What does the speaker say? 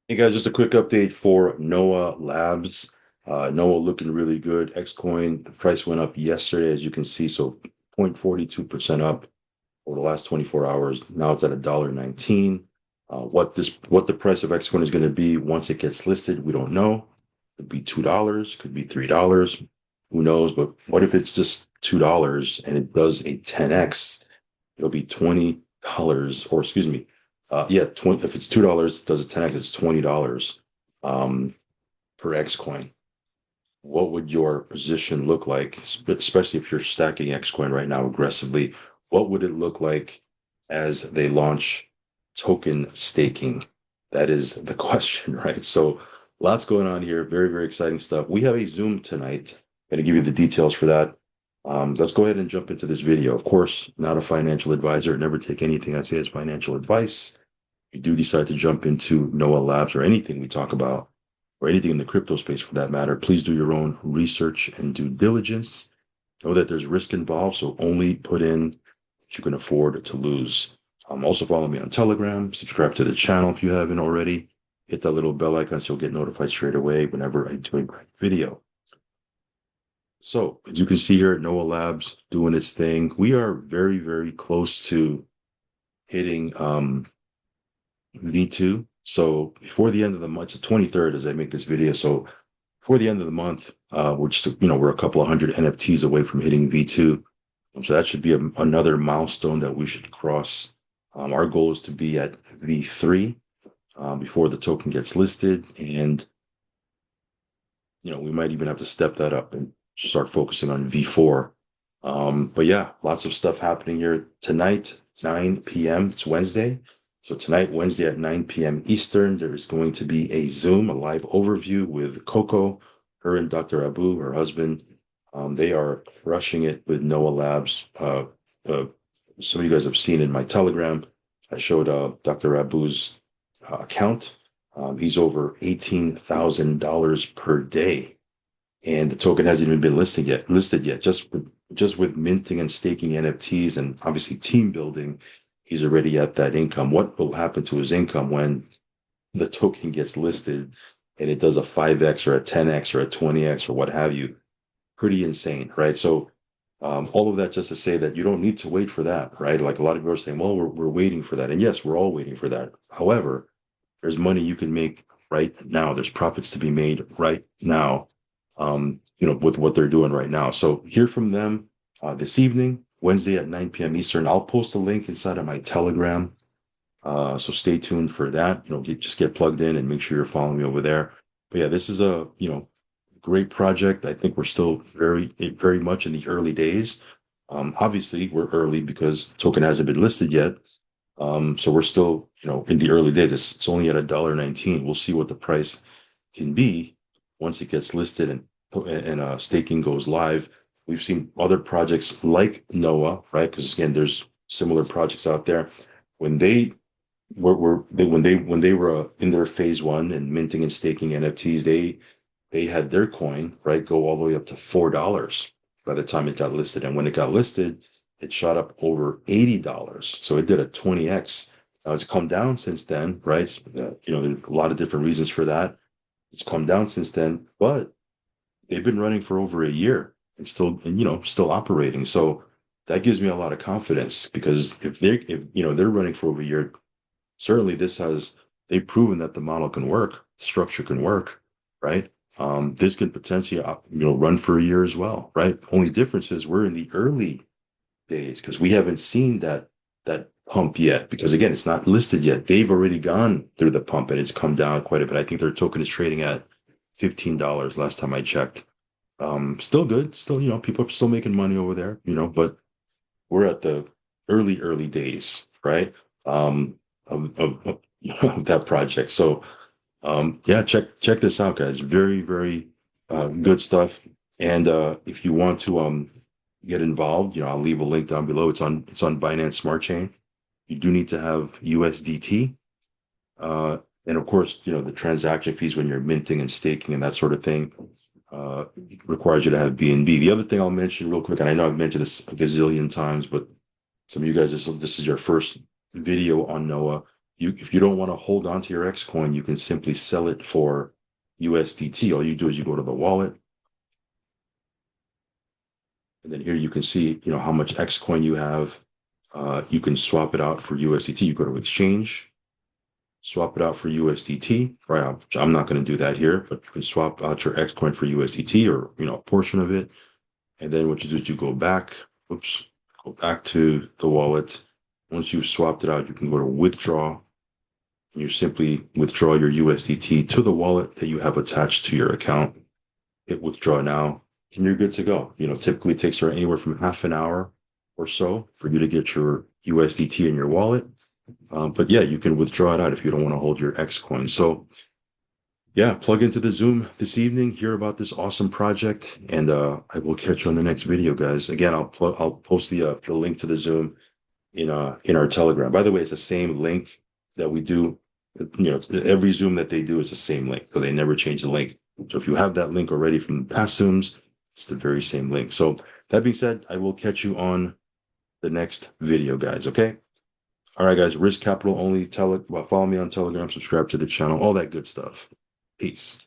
Hey guys, just a quick update for Noah Labs. Noah looking really good. Xcoin, the price went up yesterday, as you can see, so 0.42% up over the last 24 hours. Now it's at $1.19. What the price of Xcoin is going to be once it gets listed, we don't know. Could be $2, could be $3. Who knows? But what if it's just $2 and it does a 10x? It'll be $20, or excuse me, yeah, 20, if it's $2, it does a 10x, it's $20 um, per X coin. What would your position look like, especially if you're stacking X coin right now aggressively? What would it look like as they launch token staking? That is the question, right? So lots going on here. Very, very exciting stuff. We have a Zoom tonight. Going to give you the details for that. Let's go ahead and jump into this video. Of course, not a financial advisor. Never take anything I say as financial advice. If you do decide to jump into Noah Labs or anything we talk about, or anything in the crypto space for that matter, please do your own research and due diligence. Know that there's risk involved, so only put in what you can afford to lose. Also follow me on Telegram, subscribe to the channel if you haven't already. Hit that little bell icon so you'll get notified straight away whenever I do a brand video. So as you can see here at Noah Labs doing its thing, we are very, very close to hitting V2. So before the end of the month, it's the 23rd as I make this video. So before the end of the month, we're just, we're a couple of hundred NFTs away from hitting V2. So that should be another milestone that we should cross. Our goal is to be at V3 before the token gets listed. And, we might even have to step that up and start focusing on V4. But yeah, lots of stuff happening here tonight, 9 p.m. It's Wednesday. So tonight, Wednesday at 9 p.m. Eastern, there is going to be a Zoom, a live overview with Coco, her and Dr. Abu, her husband. They are crushing it with Noah Labs. Some of you guys have seen in my Telegram. I showed Dr. Abu's account. He's over $18,000 per day, and the token hasn't even been listed yet. Just with minting and staking NFTs and obviously team building, he's already at that income. What will happen to his income when the token gets listed and it does a 5x or a 10x or a 20x or what have you? Pretty insane, right? So all of that just to say that you don't need to wait for that, right? Like a lot of people are saying, well, we're waiting for that. And yes, we're all waiting for that. However, there's money you can make right now. There's profits to be made right now, with what they're doing right now. So hear from them this evening, Wednesday at 9 p.m. Eastern. I'll post a link inside of my Telegram. So stay tuned for that. Just get plugged in and make sure you're following me over there. But yeah, this is a, great project. I think we're still very, very much in the early days. Obviously, we're early because token hasn't been listed yet. So we're still, in the early days. It's only at $1.19. We'll see what the price can be once it gets listed and staking goes live. We've seen other projects like Noah, right? Because again, there's similar projects out there. When they when they were in their phase one and minting and staking NFTs, they had their coin, right, go all the way up to $4 by the time it got listed. And when it got listed, it shot up over $80. So it did a 20x. Now it's come down since then, right? There's a lot of different reasons for that. It's come down since then, but they've been running for over a year and still operating. So that gives me a lot of confidence because if they're running for over a year, certainly they've proven that the model can work, structure can work, right? This can potentially, run for a year as well, right? Only difference is we're in the early days because we haven't seen that pump yet. Because again, it's not listed yet. They've already gone through the pump and it's come down quite a bit. I think their token is trading at $15 last time I checked. Still good. Still, people are still making money over there, but we're at the early days, right? Of of that project. So yeah, check this out, guys. Very, very good stuff. And if you want to get involved, I'll leave a link down below. It's on Binance Smart Chain. You do need to have USDT. And of course, the transaction fees when you're minting and staking and that sort of thing requires you to have BNB. The other thing I'll mention real quick, and I know I've mentioned this a gazillion times, but some of you guys, this is your first video on Noah. if you don't want to hold on to your X coin, you can simply sell it for USDT. All you do is you go to the wallet, and then here you can see, how much X coin you have. You can swap it out for USDT. You go to exchange, swap it out for USDT, right? I'm not going to do that here, but you can swap out your X coin for USDT, or, a portion of it. And then what you do is you go back, go back to the wallet. Once you've swapped it out, you can go to withdraw, and you simply withdraw your USDT to the wallet that you have attached to your account. Hit withdraw now, and you're good to go. Typically it takes anywhere from half an hour or so for you to get your USDT in your wallet. But yeah, you can withdraw it out if you don't want to hold your X coin. So yeah, plug into the Zoom this evening, hear about this awesome project, and I will catch you on the next video, guys. Again, I'll post the link to the Zoom in our Telegram. By the way, it's the same link that we do. Every Zoom that they do is the same link, so they never change the link. So if you have that link already from past Zooms, it's the very same link. So that being said, I will catch you on the next video, guys. Okay. All right, guys. Risk capital only. Follow me on Telegram. Subscribe to the channel. All that good stuff. Peace.